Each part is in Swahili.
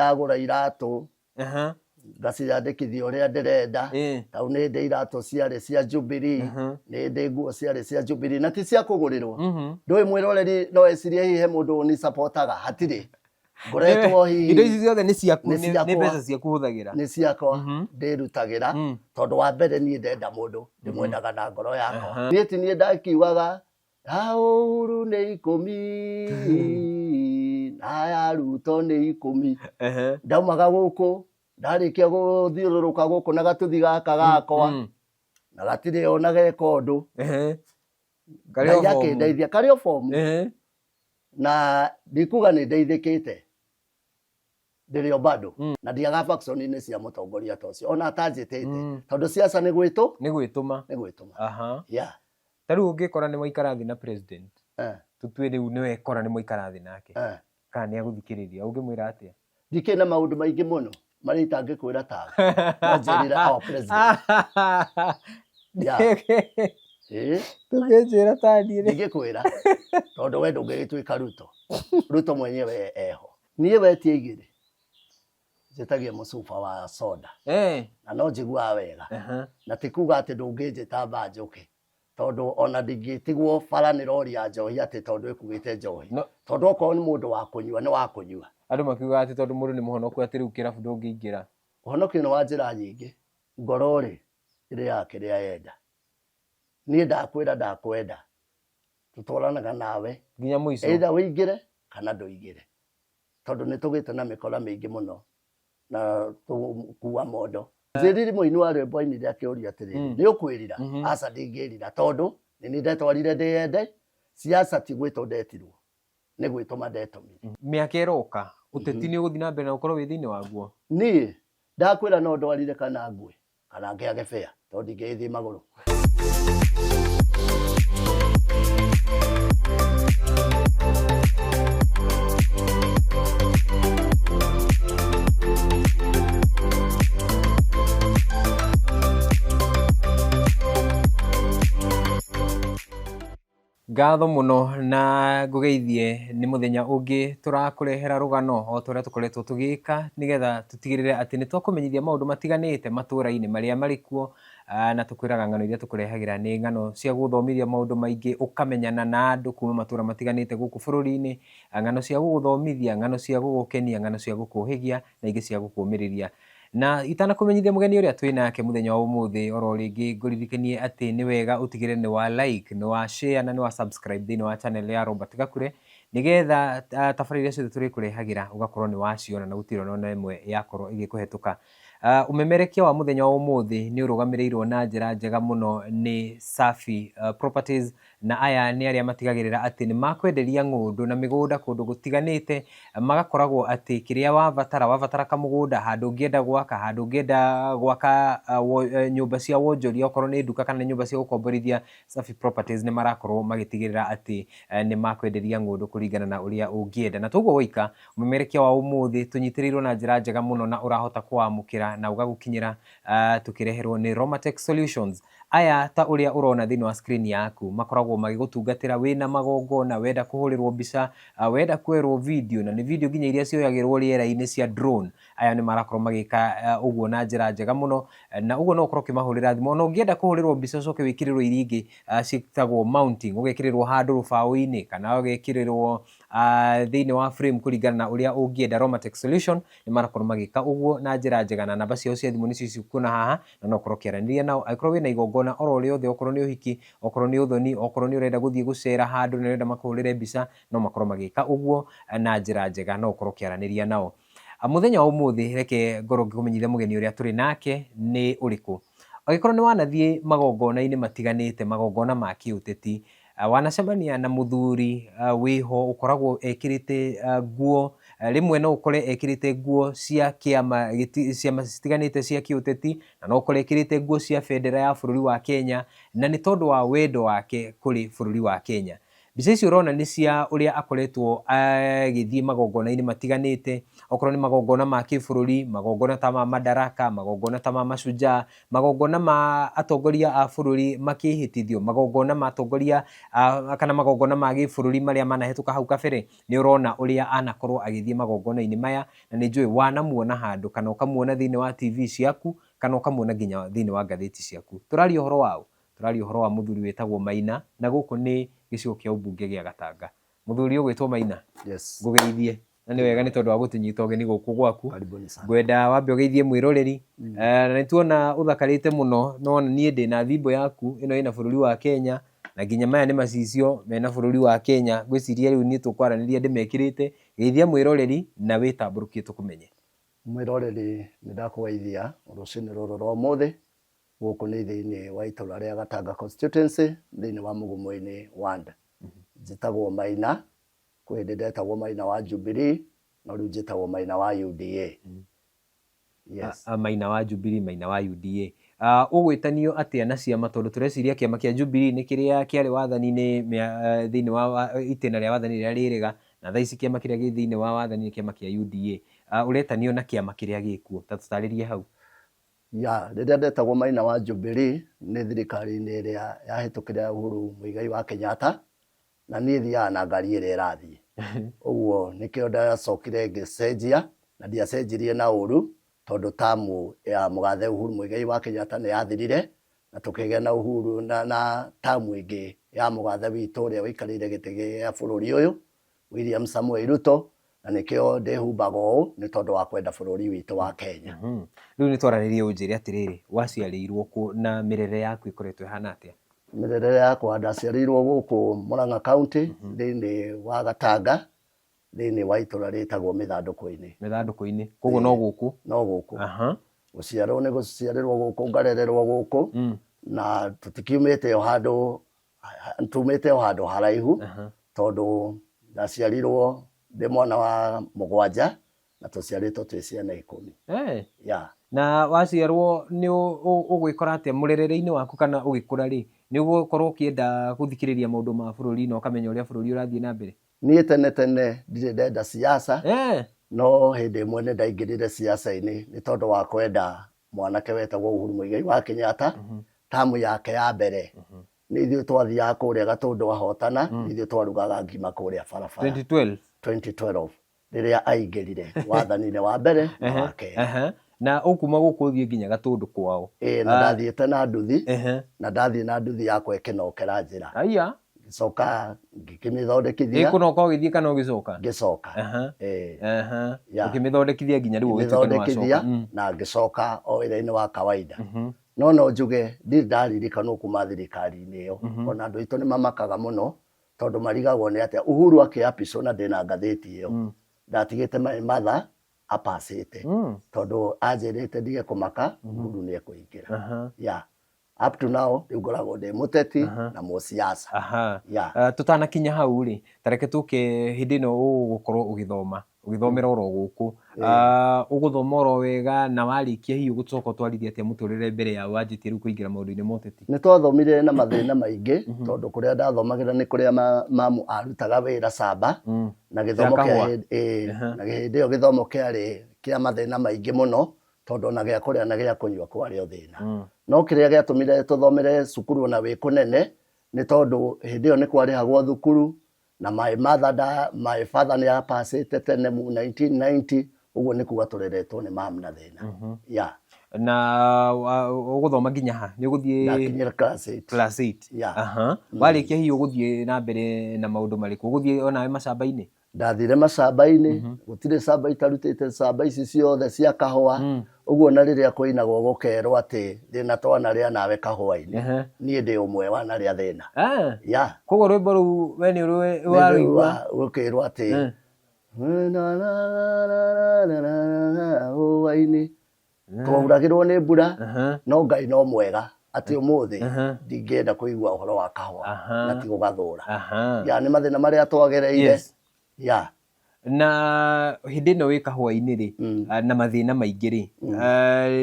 ndagura iratu ngaciyandĩkithia ũrĩa ndĩrenda tau nĩ ndĩ iratu ciarĩ cia Jubilee nĩ ndĩ nguo ciarĩ cia Jubilee na ti cia kũgũrĩrwo ndũĩ mwĩroreri no ecirie hihi he mũndũ ni supportaga hatirĩ ngoretwo hihi indo ici ciothe nĩ ciaku nĩ mbeca ciaku hũthagĩra nĩ ciakwa ndĩrutagĩra tondũ wa mbere niĩ ndenda mũndũ ndĩmwendaga na ngoro yakwa niĩ ti niĩ ndakiugaga ya Uhuru nĩ 10 na ya Ruto nĩ 10 ndaumaga gũkũ ndarĩkia gũthiũrũrũka gũkũ na gatuthi gaka gakwa na gatirĩ ona geka ũndũ Ngai akĩndeithia karĩ o bomu na ndikuga nĩ ndeithĩkĩte ndĩrĩ o bado na ndiaga faction-inĩ cia mũtongoria ta ũcio ona atanjĩtĩte tondũ siasa nĩ gwĩtũma tarĩu ũngĩkora nĩ mwaikara thĩ na president tutue rĩu nĩ wekora nĩ mwaikara thĩ nake kana nĩ agũthikĩrĩria ũngĩmwĩra atĩa ndikĩ na maũndũ maingĩ mũno marĩa itangĩkwĩra tawe no njĩrĩra o president tũngĩnjĩra taniĩ ndingĩkwĩra tondũ we ndũngĩgĩtuĩka Ruto mwenyewe eho niĩ wetie igĩrĩ njĩtagia mũcuba wa soda na no njiguaga wega na tikuga atĩ ndũngĩnjĩta Banjũkĩ tondũ ona ndingĩtigwo bara nĩ rori ya njohi atĩ tondũ ĩkuĩte njohi tondũ okorwo nĩ mũndũ wa kũnyua nĩ wa kũnyua andũ makiuga atĩ tondũ mũndũ nĩ mũhonoku atĩ rĩu kĩrabu ndũngĩingĩra ũhonokio nĩ wa njĩra nyingĩ ngoro rĩ ĩrĩaga kĩrĩa yenda niĩ ndakwenda tũtwaranaga nawe nginya mũico either wĩingĩre kana ndũingĩre tondũ nĩ tũgĩte na mĩkora mĩingĩ mũno na tũkua mondo njĩriri mũini wa rwĩmbo ainire akĩũria atĩrĩrĩ nĩ ũkwĩrira aca ndingĩrira tondũ nĩ niĩ ndetwarire ndĩyende siasa ti gwĩtwo ndetirwo nĩ gwĩtũma ndetomire mĩaka ĩroka ũteti nĩ ũgũthiĩ na mbere na ũkorwo wĩ thĩinĩ waguo niĩ ndakwĩra no ndwarire kana ngwe kana ngĩage bĩa tondũ ndingĩgĩthiĩ magũrũ ngatho mũno na ngũgeithie nĩ mũthenya ũngĩ tũrakũrehera rũgano o tũrĩa tũkoretwo tũgĩka nĩgetha tũtigĩrĩre atĩ nĩ twakũmenyithia maũndũ matiganĩte matũũra-inĩ marĩa marĩ kuo na tũkwĩraga ng'ano iria tũkũrehagĩra nĩ ng'ano cia gũthomithia maũndũ maingĩ ũkamenyana na andũ kuma matũũra matiganĩte gũkũ bũrũri-inĩ ng'ano cia gũgũthomithia ng'ano cia gũgũkenia ng'ano cia gũkũhĩgia na ingĩ cia gũkũũmĩrĩria na itanakũmenyithia mũgeni ũrĩa twĩ nake mũthenya wa ũmũthĩ oro rĩngĩ ngũririkanie atĩ nĩ wega ũtigĩrĩre nĩ wa like nĩ wa share na nĩ wa subscribe thĩinĩ wa channel ya Robert Gakure nĩgetha tabarĩra iria ciothe tũrĩkũrehagĩra ũgakorwo nĩ waciona na gũtirĩ ona ĩmwe yakorwo ĩgĩkũhetũka umemerekia wa mũthenya wa ũmũthĩ nĩ ũrũgamĩrĩirwo na njĩra njega mũno nĩ Safi Properties na aya nĩ arĩa matigagĩrĩra atĩ nĩ makwenderia ng'ũndũ na mĩgũnda kũndũ gũtiganĩte magakoragwo atĩ kĩrĩa wabatara kamũgũnda handũ ũngĩenda gwaka handũ ũngĩenda gwaka nyũmba cia wonjoria okorwo nĩ nduka kana nyũmba cia gũkomborithia Safi Properties nĩ marakorwo magĩtigĩrĩra atĩ nĩ makwenderia ng'ũndũ kũringana na ũrĩa ũngĩenda na toguo woika umemerekia wa ũmũthĩ tũnyitĩrĩirwo na njĩra njega mũno na ũrahota kwamũkĩra na ũgagũkinyĩra tũkĩreherwo nĩ Romatech Solutions aya ta ũrĩa ũrona thĩinĩ wa screen yaku makoragwo magĩgũtungatĩra wĩna magongona wenda kũhũrĩrwo mbica wenda kuoerwo video na nĩ video nginya iria cioyagĩrwo rĩera-inĩ cia drone aya nĩ marakorwo magĩka ũguo na njĩra njega mũno na ũguo no ũkorwo ũkĩmahũrĩra thimũ ona ũngĩenda kũhũrĩrwo mbica ũcoke wĩkĩrĩrwo iria ingĩ ciĩtagwo mounting ũgekĩrĩrwo handũ rũbaũ-inĩ kana ũgekĩrĩrwo thĩinĩ wa frame kũringana na ũrĩa ũngĩenda Romatech Solution nĩ marakorwo magĩka ũguo na njĩra njega na namba ciao cia thimũ nĩcio cikuona haha na no ũkorwo ũkĩaranĩria nao angĩkorwo wĩna igongona oro rĩothe okorwo nĩ ũhiki okorwo nĩ ũthoni okorwo nĩ ũrenda gũthiĩ gũcera handũ na ũrenda makũhũrĩre mbica no makorwo magĩka ũguo na njĩra njega no ũkorwo ũkĩaranĩria nao mũthenya wa ũmũthĩ reke ngorwo ngĩkũmenyithia mũgeni ũrĩa tũrĩ nake nĩ ũrĩkũ angĩkorwo nĩ wanathiĩ magongona-inĩ matiganĩte magongona ma kĩũteti wanacemania na mũthuri wĩho ũkoragwo ekĩrĩte nguo rĩmwe no ũkore ekĩrĩte nguo cia kĩama citiganĩte cia kĩũteti na no ũkore ekĩrĩte nguo cia bendera ya bũrũri wa Kenya na nĩ tondũ wa wendo wake kũrĩ bũrũri wa Kenya Mbica icio urona ni cia uria akoretwo agithie magongona-inĩ matiganĩte, okorwo ni magongona ma kĩbũrũri, magongona ta ma Madaraka, magongona ta ma Mashujaa, magongona ma atongoria a bũrũri makĩhĩtithio, magongona ma atongoria kana magongona ma gĩbũrũri marĩa manahĩtũka hau kabere. Nĩ urona uria anakorwo agithie magongona-inĩ maya, na nĩ njũĩ wanamuona handũ kana ũkamuona thĩinĩ wa TV ciaku kana ũkamuona nginya thĩinĩ wa ngathĩti ciaku. Tũraria ũhoro wao, tũraria ũhoro wa mũthuri wĩtagwo Maina, na gũkũ nĩ gĩcigo kĩa ũmbunge gĩa Gatanga. Mũthuri ũgwĩtwo Maina, ngũgeithie, na nĩ wega nĩ tondũ wa gũtũnyita ũgeni gũkũ gwaku. Ngwenda wambe ũgeithie mwĩroreri, na nĩ tuona ũthakarĩte mũno, no niĩ ndĩna thimbo yaku ĩno ĩna bũrũri wa Kenya, na nginya maya nĩ macicio mena bũrũri wa Kenya. Ngwĩciria rĩu niĩ tũkwaranĩria ndĩmekĩrĩte. Geithia mwĩroreri na wĩtambũrũkie tũkũmenye. Mwĩroreri nĩ ndakũgeithia rũcinĩ rũrũ rwa ũmũthĩ, gũkũ nĩ thĩinĩ wa itũra rĩa Gatanga constituency, thĩinĩ wa Mugumo-inĩ ward. Njĩtagwo Maina, kwĩ hĩndĩ ndetagwo Maina wa Jubilee, no rĩu njĩtagwo Maina wa UDA. Maina wa Jubilee, Maina wa UDA. Ũgwĩtanio atĩa na ciama, tondũ tũreciria kĩama kĩa Jubilee nĩ kĩrĩa kĩarĩ wathani-inĩ thĩinĩ wa itĩna rĩa wathani rĩrĩa rĩrĩga, na thaa ici kĩama kĩrĩa gĩ thĩinĩ wa wathani nĩ kĩama kĩa UDA. Ũretanio na kĩama kĩrĩa gĩkuo, ta tũtarĩrie hau. Rĩrĩa ndetagwo Maina wa Jubilee nĩ thirikari-inĩ ĩrĩa yahĩtũkĩra Uhuru Muigai wa Kenyatta, na niĩ thiaga na ngari ĩrĩa ĩrathiĩ. Ũguo nĩkĩo ndacokire ngĩcenjia, na ndiacenjirie na ũru, tondũ tamu ya mũgathe Uhuru Muigai wa Kenyatta nĩ yathirire, na tũkĩgĩa na Uhuru na tamu ĩngĩ ya mũgathe witũ ũrĩa ũikarĩire gĩtĩ gĩa bũrũri ũyũ, William Samoei Ruto, na nĩkĩo ndĩhumbaga ũũ nĩ tondũ wa kwenda bũrũri witũ wa Kenya. Rĩu nĩ twaranĩrie ũnjĩre atĩrĩrĩ, waciarĩirwo kũ na mĩrere yaku ĩkoretwo ĩhana atĩa? Mĩrere yakwa ndaciarĩirwo gũkũ Murang'a County, thĩinĩ wa Gatanga, thĩinĩ wa itũra rĩtagwo Mĩthandũkũ-inĩ. Mĩthandũkũ-inĩ, koguo no gũkũ? No gũkũ. Gũciarwo nĩ gũciarĩrwo gũkũ, ngarererwo gũkũ, na tũtikiumĩte o handũ, tumĩte o handũ haraihu, tondũ ndaciarirwo ndĩ mwana wa mũgwanja, na tũciarĩtwo twĩ ciana 10. Na waciarwo nĩ ũgwĩkora atĩa mũrerere-inĩ waku, kana ũgĩkũra rĩ, nĩ ũgũkorwo ũkĩenda gũthikĩrĩria maũndũ ma bũrũri na ũkamenya ũrĩa bũrũri ũrathiĩ na mbere? Niĩ tene ndirĩ ndenda siasa, no hĩndĩ ĩmwe nĩ ndaingĩrire siasa-inĩ nĩ tondũ wa kwenda mwanake wetagwo Uhuru Muigai wa Kenyatta, tamu yake ya mbere. Nĩ ithuĩ twathiaga kũrĩa Gatũndũ ahotana, ithuĩ twarugaga ngima kũrĩa barabara. 2012 rĩrĩa aingĩrire wathani-inĩ wa mbere na wa kerĩ. Na ũkuma gũkũ ũthiĩ nginya Gatũndũ kwao? Na ndathiĩte na nduthi, na ndathiĩ na nduthi yakwa ĩkĩnokera njĩra. Ngĩcoka ngĩkĩmĩthondekithia. Ĩkũnoka ũgĩthiĩ kana ũgĩcoka? Ngĩcoka. Ũkĩmĩthondekithia nginya rĩu ũgĩtuĩka nĩ wacoka? Na ngĩcoka o wĩra-inĩ wa kawaida. No njuge ndirĩ ndaririkanwo kuma thirikari-inĩ ĩyo. Ona andũ aitũ nĩ mamakaga mũno, tondũ marigagwo nĩ atĩa Uhuru akĩapicwo na ndĩna ngathĩti ĩyo. Ndatigĩte matha apacĩte, tondũ anjĩrĩte ndige kũmaka, Uhuru nĩ ekũingĩra. Up to now rĩu ngoragwo ndĩ mũteti na mũsiasa. Tũtanakinya hau rĩ, tareke tũke hĩndĩ ĩno ũgũkorwo ũgĩthoma, ũgĩthomera oro gũkũ, ũgũthoma oro wega, na warĩkia hihi ũgũcoka ũtwarithie atĩa mũtũrĩre mbere ya wanjĩtie rĩu kũingĩra maũndũ-inĩ ma ũteti? Nĩ twathomire na mathĩna maingĩ, tondũ kũrĩa ndathomagĩra nĩ kũrĩa mamu arutaga wĩra camba, na gĩthomo na hĩndĩ ĩyo gĩthomo kĩarĩ kĩa mathĩna maingĩ mũno, tondũ ona gĩa kũrĩa na gĩa kũnyua kwarĩ o thĩna. No kĩrĩa gĩatũmire tũthomere cukuru ona wĩ kũnene, nĩ tondũ hĩndĩ ĩyo nĩ kwarĩhagwo thukuru, na my father nĩ apacĩte tene 1990, ũguo nĩ kuga tũreretwo nĩ mamu na thĩna. Na ũgũthoma nginya ha? Nĩ ũgũthiĩ? Ndakinyĩra class 8. Warĩkia hihi ũgũthiĩ na mbere na maũndũ marĩkũ? Ũgũthiĩ onawe macamba-inĩ? Ndathire macamba-inĩ, gũtirĩ camba itarutĩte camba ici ciothe cia kahũa. Ũguo na rĩrĩa kũinagwo gũkerwo atĩ thĩna twanarĩa nawe kahũa-inĩ, niĩ ndĩ ũmwe wanarĩa thĩna. Koguo rwĩmbo rũu we nĩ warũigua? Gũkĩrwo atĩ hũa-inĩ twauragĩrwo nĩ mbura, no Ngai no mwega, atĩ ũmũthĩ ndingĩenda kũigua ũhoro wa kahũa na ti gũgathũra. Nĩ mathĩna marĩa twagereire. Na hĩndĩ ĩno wĩ kahũa-inĩ rĩ, na mathĩna maingĩ rĩ,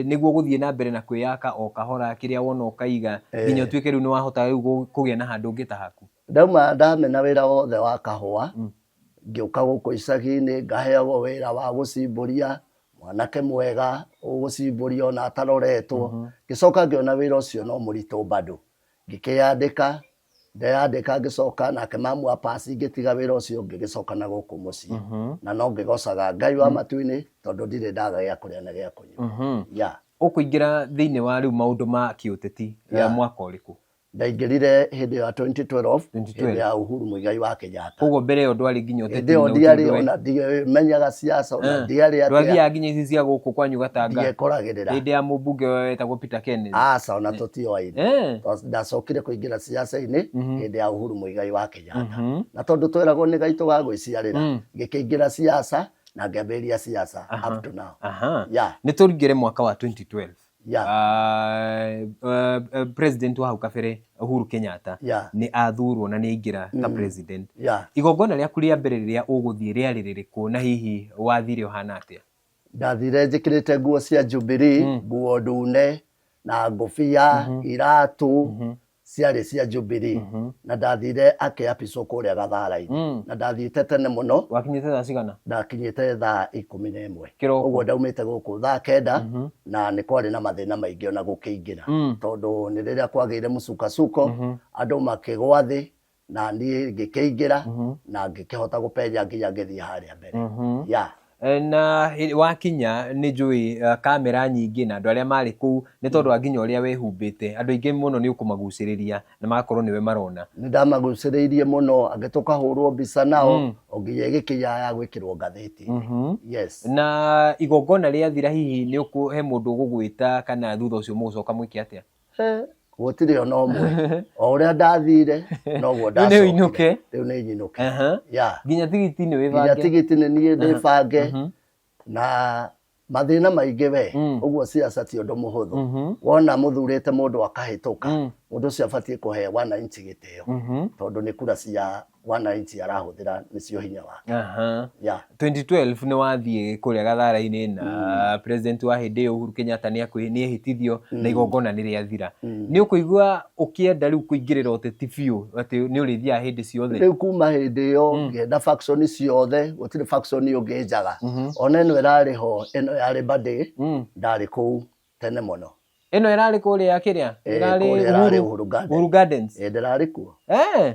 nĩguo gũthiĩ na mbere na kwĩyaka o kahora kĩrĩa wona ũkaiga, nginya ũtuĩke rĩu nĩ wahota rĩu kũgĩa na handũ ũngĩta haku? ndauma ndamena wĩra wothe wa kahũa ngĩũka gũkũ icagi-inĩ ngaheagwo wĩra wa gũcimbũria mwanake mwega ũgũcimbũria ona ataroretwo ngĩcoka ngĩona wĩra ũcio no mũritũ bado ngĩkĩyandĩka ndeyandĩka ngĩcoka nake mamu wa pasi ngĩtiga wĩra ũcio ngĩgĩcoka na gũkũ mũciĩ na no ngĩgocaga Ngai wa matu-inĩ tondũ ndirĩ ndaga gĩa kũrĩa na gĩa kũnyua. Ũkũingĩra thĩinĩ wa rĩu maũndũ ma kĩũteti mwaka ũrĩkũ? Ndaingĩrire hĩndĩ ya 2012 hĩndĩ ya Uhuru Muigai wa Kenyatta. Koguo mbere ĩyo ndwarĩ nginya ũteti? Ndio ndiarĩ ona ndimenyaga siasa ona ndiarĩ atĩa. Ndwathiaga nginya ici cia gũkũ kwanyu Gatanga? Ndiekũragĩrĩra. Hĩndĩ ya mũmbunge wetagwo Peter Kennedy? Aca ona tũtioaine. Ndacokire kũingĩra siasa-inĩ hĩndĩ ya Uhuru Muigai wa Kenyatta. Na tondũ tweragwo nĩ Ngai tũgagwĩciarĩra ngĩkĩingĩra siasa na ngĩambĩrĩria siasa up to now. Nĩ tũringĩre mwaka wa 2012. Yeah. President wa hau kabere Uhuru Kenyatta nĩ athurwo na nĩ aingĩra ta president. Igongona rĩaku rĩa mbere rĩrĩa ũgũthiĩ rĩarĩ rĩrĩkũ na hihi wathire ũhana atĩa? Ndathire njĩkĩrĩte nguo cia Jubilee, nguo ndune na ngũbia, iratũ ciarĩ cia Jubilee na ndathire akĩapicwo kũrĩa Gathara-inĩ na ndathiĩte tene mũno. Wakinyĩte thaa cigana? Ndakinyĩte thaa 11 kĩroko. Ũguo ndaumĩte gũkũ thaa 9 na nĩ kwarĩ na mathĩna maingĩ ona gũkĩingĩra tondũ nĩ rĩrĩa kwagĩire mũcukacuko andũ makĩgwa thĩ na niĩ ngĩkĩingĩra na ngĩkĩhota gũpenya nginya ngĩthiĩ harĩa mbere. Na wakinya nĩ njũĩ kamera nyingĩ na andũ arĩa marĩ kũu nĩ tondũ wa nginya ũrĩa wehumbĩte andũ aingĩ mũno nĩ ũkũmagucĩrĩria na magakorwo nĩwe marona. Nĩ ndamagucĩrĩirie mũno angĩ tũkahũrwo mbica nao o nginya ĩgĩkinya ya gwĩkĩrwo ngathĩti-inĩ. Na igongona rĩathira hihi nĩ ũkũhe mũndũ ũgũgwĩta kana thutha ũcio mũgũcoka mwĩke atĩa? Gũtirĩ ona ũmwe o ũrĩa ndathire noguo ndacokire. Rĩu nĩ nyinũke. Nginya tigiti nĩ wĩbange? Nginya tigiti nĩ niĩ ndĩbange na mathĩna maingĩ we ũguo siasa ti ũndũ mũhũthũ. Wona mũthurĩte mũndũ akahĩtũka mũndũ ũcio abatiĩ kũhe wananchi gĩtĩo tondũ nĩ kura cia wananchi arahũthĩra nĩcio hinya wake. 2012 nĩ wathiĩ kũrĩa Gathara-inĩ na president wa hĩndĩ ĩyo Uhuru Kenyatta nĩ ehĩtithio na igongona nĩ rĩathira. Nĩ ũkũigua ũkĩenda rĩu kũingĩrĩra ũteti biũ atĩ nĩ ũrĩthiaga hĩndĩ ciothe? Rĩu kuma hĩndĩ ĩyo ngĩenda faction ciothe gũtirĩ faction ũngĩnjaga ona ĩno ĩrarĩ ho ĩno yarĩ Mbadi ndarĩ kũu tene mũno. Ĩno ĩrarĩ kũrĩa kĩrĩa? Ĩrarĩ Uhuru Gardens? Ndĩrarĩ kuo.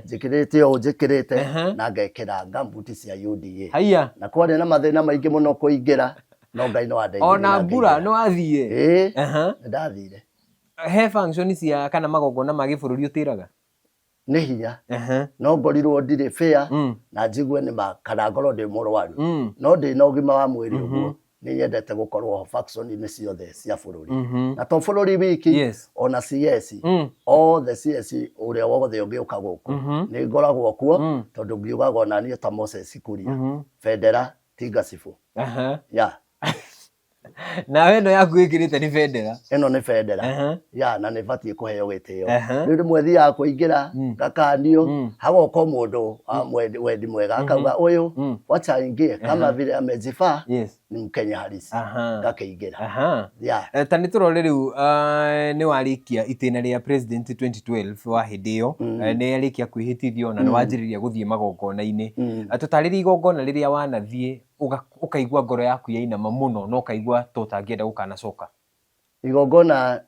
Njĩkĩrĩte ũũ njĩkĩrĩte na ngekĩra gambuti cia UDA. Na kwarĩ na mathĩna maingĩ mũno kũingĩra no Ngai no andeithia. Ona mbura no athiĩ? Ndathire. He function cia kana magongona ma gĩbũrũri ũtĩraga? Nĩ hinya no ngorirwo ndirĩ fair na njigue nĩ kana ngorwo ndĩ mũrwaru no ndĩ na ũgima wa mwĩrĩ ũguo nĩ nyendete gũkorwo faction-inĩ ciothe cia bũrũri na to bũrũri wiki ona CS othe CS ũrĩa wothe ũngĩũka gũkũ nĩ ngoragwo kuo tondũ ngiugaga ona niĩ ta Moses Kuria Federa Tigasifu. Na weno yaku ĩkĩrĩte nĩ Federa? Ĩno nĩ Federa na nĩ batiĩ kũheo gĩtĩo. Rĩu rĩmwe thiaga kũingĩra ngakanio hagoka mũndũ wendi mwega akauga ũyũ wacha aingie kama vile amejifaa ni Mkenya halisi ngakĩingĩra. Ta nĩ tũrore rĩu nĩ warĩkia itĩna rĩa president 2012 wa hĩndĩ ĩyo nĩ arĩkia kwĩhĩtithio na nĩ wanjĩrĩria gũthiĩ magongona-inĩ. Tũtarĩrie igongona rĩrĩa wanathiĩ ũkaigua ngoro yaku yainama mũno no ũkaigua to ũtangĩenda gũkanacoka? Igongona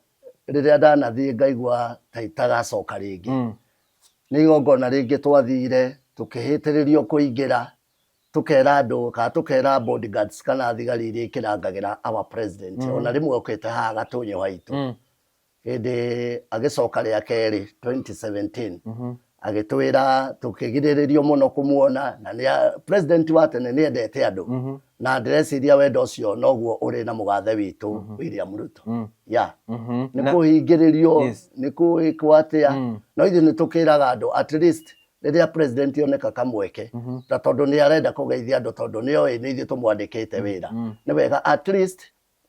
rĩrĩa ndanathiĩ ngaigua ta itagacoka rĩngĩ. Nĩ igongona rĩngĩ twathire tũkĩhĩtĩrĩrio kũingĩra tukera andũ kana tukera bodyguards kana thigari iria ikĩrangagĩra our president ona rĩmwe ũkĩte haha Gatũnyũ haitũ hĩndĩ agĩcoka rĩa kerĩ 2017 agĩtwĩra tukĩgirĩrĩrio mũno kũmuona na nĩ president wa tene nĩ endete andũ na ndĩreciria wendo ũcio noguo ũrĩ na mũgathe witũ William Ruto. Nĩ kũhingĩrĩrio nĩ kũĩkwo atĩa no ithuĩ nĩ tũkĩraga andũ at least rĩrĩa president oneka kamweke ta tondũ nĩ arenda kũgeithia andũ tondũ nĩ oĩ nĩ ithuĩ tũmwandĩkĩte wĩra nĩ wega at least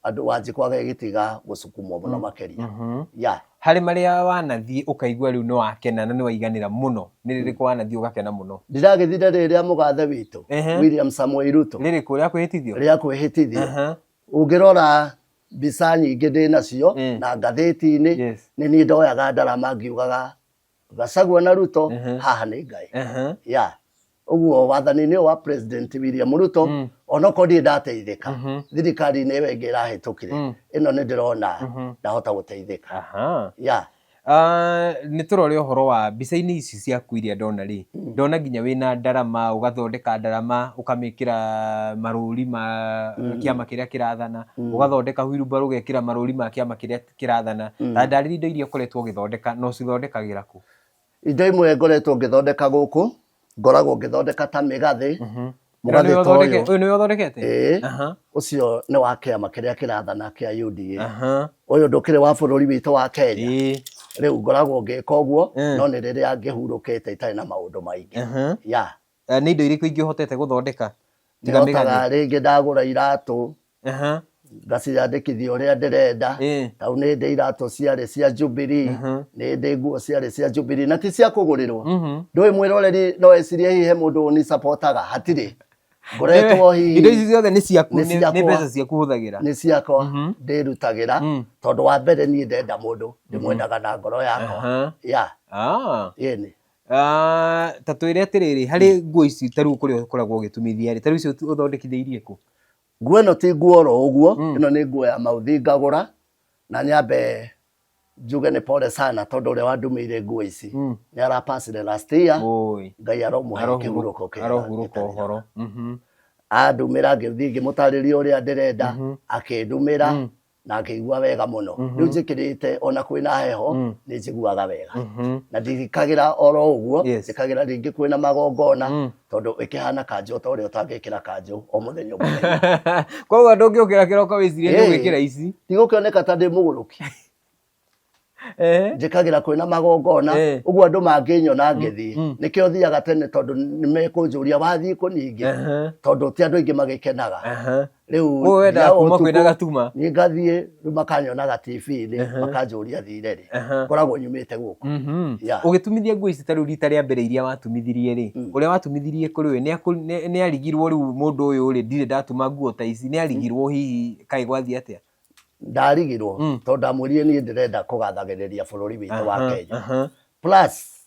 andũ wanjĩ kwaga gĩtiga gũcukumwo mũno makĩria. Harĩ marĩa wanathiĩ ũkaigua rĩu nĩ wakena na nĩ waiganĩra mũno nĩ rĩrĩkũ wanathiĩ ũgakena mũno? Ndĩragĩthire rĩrĩa mũgathe witũ William Samoei Ruto rĩrĩkũ rĩa kwĩhĩtithio? Rĩa kwĩhĩtithio. Ũngĩrora mbica nyingĩ ndĩ nacio na ngathĩti-inĩ nĩ niĩ ndoyaga ndarama ngiugaga Gachagua na Ruto haha nĩ Ngai ya ũguo wathani-inĩ wa President William Ruto onako ndiĩ ndateithĩka thirikari-inĩ ĩyo ĩngĩ ĩrahĩtũkire ĩno nĩ ndĩrona ndahota gũteithĩka ya nĩ tũrore ũhoro wa mbica-inĩ ici ciaku iria ndona rĩ ndona nginya wĩna ndarama ũgathondeka ndarama ũkamĩkĩra marũri ma kĩama kĩrĩa kĩrathana ũgathondeka wheelbarrow ũgekĩra marũri ma kĩama kĩrĩa kĩrathana ta ndarĩria indo iria ũkoretwo ũgĩthondeka no cithondekagĩra kũ? Indo imwe ngoretwo ngĩthondeka gũkũ ngoragwo ngĩthondeka ta mĩgathĩ mũgathĩ ta ũyũ ũyũ nĩwe ũthondekete? Ũcio nĩ wa kĩama kĩrĩa kĩrathana kĩa UDA ũyũ ndũkĩrĩ wa bũrũri witũ wa Kenya rĩu ngoragwo ngĩka ũguo no nĩ rĩrĩa ngĩhurũkĩte itarĩ na maũndũ maingĩ ya nĩ indo irĩkũ ingĩ ũhotete gũthondeka? Nĩhotaga rĩngĩ ndagũra iratũ ngaciyandĩkithia ũrĩa ndĩrenda tau nĩ ndĩ iratũ ciarĩ cia Jubilee nĩ ndĩ nguo ciarĩ cia Jubilee na ti cia kũgũrĩrwo ndũĩ mwĩroreri no ecirie hihi he mũndũ ni supportaga hatirĩ ngoretwo hihi indo ici ciothe nĩ ciaku nĩ mbeca ciaku hũthagĩra? Nĩ ciakwa ndĩrutagĩra tondũ wa mbere niĩ ndenda mũndũ ndĩmwendaga na ngoro yakwa ya ĩni ta twĩre atĩrĩrĩ harĩ nguo ici ta rĩu kũrĩa ũkoragwo ũgĩtumithia rĩ ta rĩu icio ũthondekithĩirie kũ? Nguo ĩno ti nguo oro ũguo ĩno nĩ nguo ya mauthi ngagũra na nyambe njuge nĩ pole sana tondũ ũrĩa wandumĩire nguo ici nĩ arapacire last year Ngai aromũhe kĩhurũko arohurũka ũhoro andumĩra ngĩthiĩ ngĩmũtarĩria ũrĩa ndĩrenda akĩndumĩra na ngĩigua wega mũno rĩu njĩkĩrĩte ona kwĩna heho nĩ njiguaga wega na ndikagĩra oro ũguo njĩkagĩra rĩngĩ kwĩna magongona tondũ ĩkĩhana kanjũ ta ũrĩa ũtangĩkĩra kanjũ o mũthenya o mũthenya koguo ndũngĩũkĩra kĩroko wĩcirie nĩ ũgwĩkĩra ici tigũkĩoneka ta ndĩ mũgũrũki njĩkagĩra kwĩna magongona ũguo andũ mangĩnyona ngĩthiĩ nĩkĩo thiaga tene tondũ nĩmekũnjũria wathiĩ kũ ningĩ tondũ ti andũ aingĩ magĩkenaga rĩu wenda kuma kwĩna gatuma niĩ ngathiĩ rĩu makanyonaga TV-inĩ makanjũria thire rĩ ngoragwo nyumĩte gũkũ ũgĩtumithia nguo ici ta rĩu rita rĩa mbere iria watumithirie rĩ ũrĩa watumithirie kũrĩ we nĩ arigirwo rĩu mũndũ ũyũ rĩ ndirĩ ndatuma nguo ta ici nĩ arigirwo hihi kaĩ gwathiĩ atĩa? Ndarigirwo tondũ ndamwĩrire niĩ ndĩrenda kũgathagĩrĩria bũrũri witũ wa Kenya plus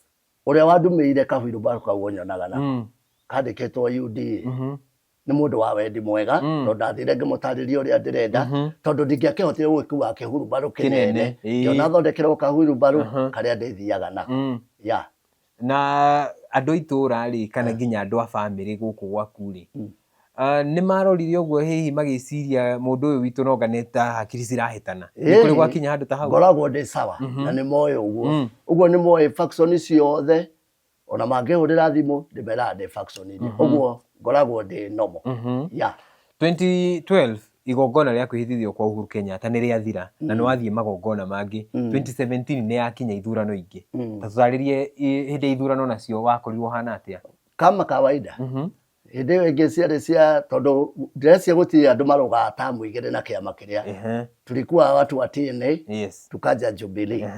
ũrĩa wandumĩire kahũirũmbarũ kau ũnyonaga nako kandĩkĩtwo UDA nĩ mũndũ wa wendi mwega tondũ ndathire ngĩmũtarĩria ũrĩa ndĩrenda tondũ ndingĩakĩhotire gũgĩkua kĩhurumbarũ kĩnene ngĩona thondekerwo kahurumbarũ karĩa ndĩthiaga nako na andũ itũra rĩ kana nginya andũ a bamĩrĩ gũkũ gwaku rĩ nĩ marorire ũguo hihi magĩciria mũndũ ũyũ witũ no anga ta hakiri cirahĩtana nĩ kũrĩ gwakinya handũ ta hau? Ngoragwo ndĩ sawa na nĩ moĩ ũguo nĩ moĩ faction ciothe ona mangĩhũrĩra thimũ ndĩmeraga ndĩ faction-inĩ ũguo ngoragwo ndĩ normal 2012 igongona rĩa kwĩhithithio kwa Uhuru Kenyatta nĩ rĩathira na nĩ wathiĩ magongona mangĩ 2017 nĩ yakinya ithurano ingĩ ta tũtarĩrie hĩndĩ ya ithurano nacio wakorirwo hana atĩa? Kama kawaida hĩndĩ ĩyo ĩngĩ ciarĩ cia tondũ ndĩrecia gũtirĩ andũ marogaga tamu igĩrĩ na kĩama kĩrĩa tulikuwa watu wa TNA tukaja Jubilee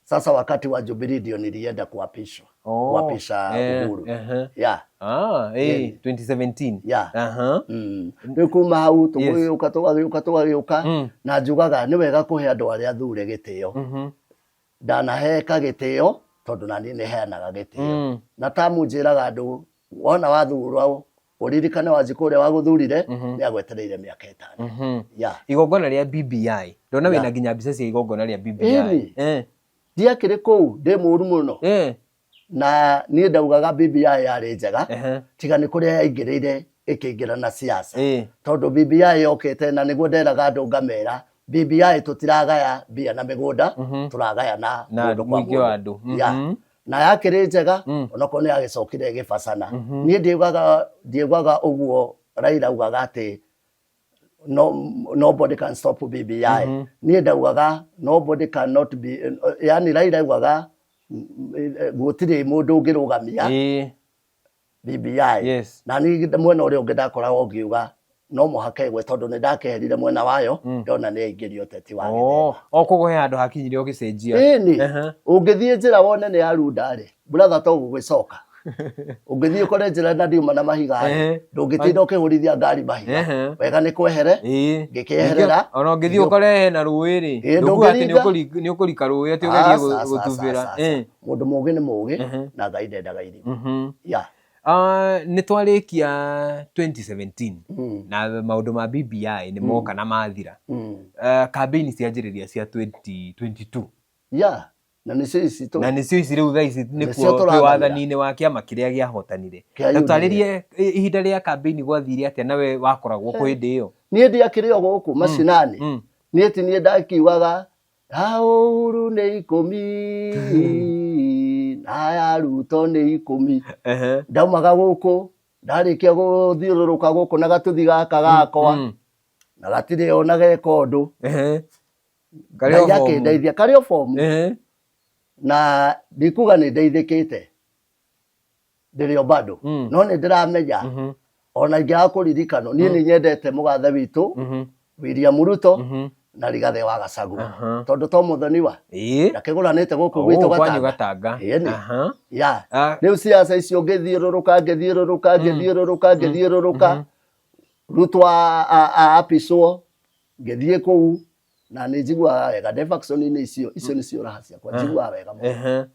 sasa wakati wa Jubilee ndio nilienda kuapishwa kuapisha Uhuru 2017 nĩ kuma hau tũgĩũka na njugaga nĩ wega kũhe andũ arĩa athure gĩtĩo ndanaheka gĩtĩo tondũ naniĩ nĩ heanaga gĩtĩo na tamu njĩraga andũ wona wathurwo ũririkane Wanjikũ ũrĩa wagũthurire nĩ agwetereire mĩaka 5 igongona rĩa BBI ndona wĩna nginya mbica cia igongona rĩa BBI ndiakĩrĩ kũu ndĩ mũru mũno na niĩ ndaugaga BBI yarĩ njega tiga nĩ kũrĩa yaingĩrĩire ĩkĩingĩra na siasa tondũ BBI yokĩte na nĩguo nderaga andũ ngamera BBI tũtiragaya mbia na mĩgũnda tũragaya na mũndũ kwa mũndũ na yakĩrĩ njega onakorwo nĩ yagĩcokire ĩgĩbacana niĩ ndiugaga ũguo Raila augaga atĩ nobody can stop BBI niĩ ndaugaga nobody cannot be yani Raila augaga gũtirĩ mũndũ ũngĩrũgamia BBI na niĩ mwena ũrĩa ũngĩ ndakoragwo ngiuga no mũhaka ĩgwe tondũ nĩ ndakeherire mwena wayo ndona nĩ aingĩrio ũteti wa gĩthemba kũguo he handũ hakinyire ũgĩcenjia ũngĩthiĩ njĩra wone nĩ arunda rĩ brother to gũgĩcoka Ungithii ukore njira na ndiuma na mahiga ndungitinda ukihurithia ngari mahiga wega ni kwehere ngikieherera ona ungithii ukore hena ruwi ri ndugu ati ni ukurika ruwi ati ugerie gutubira mundu mugi ni mugi na Ngai ndendaga irimu nĩ twarĩkia 2017 na maũndũ ma BBI nĩ moka na mathira campaign cianjĩrĩria cia 2022 na nĩcio ici rĩu thaa ici nĩkuo twĩ wathani-inĩ wa kĩama kĩrĩa gĩahotanire. Tũtarĩrie ihinda rĩa campaign gwathire atĩa nawe wakoragwo kwĩ hĩndĩ ĩyo? Niĩ ndiakĩrĩ o gũkũ macinani, niĩ ti niĩ ndakiugaga Uhuru nĩ 10 na ya Ruto nĩ 10 ndaumaga gũkũ ndarĩkia gũthiũrũrũka gũkũ na gatũthi gaka gakwa na gatirĩ ona geka ũndũ Ngai akĩndeithia karĩ o bomu na ndikuga nĩ ndeithĩkĩte ndĩrĩ o bado no nĩ ndĩramenya ona ingĩaga kũririkanwo niĩ nĩ nyendete mũgathe witũ William Ruto na Rigathi wa Gachagua tondũ to mũthoniwa ndakĩgũranĩte gũkũ gwitũ Gatanga rĩu ciaca icio ngĩthiũrũrũka Ruto apicwo ngĩthiĩ kũu na nĩ njiguaga wega defection-inĩ icio nĩcio raha ciakwa njiguaga wega mũno.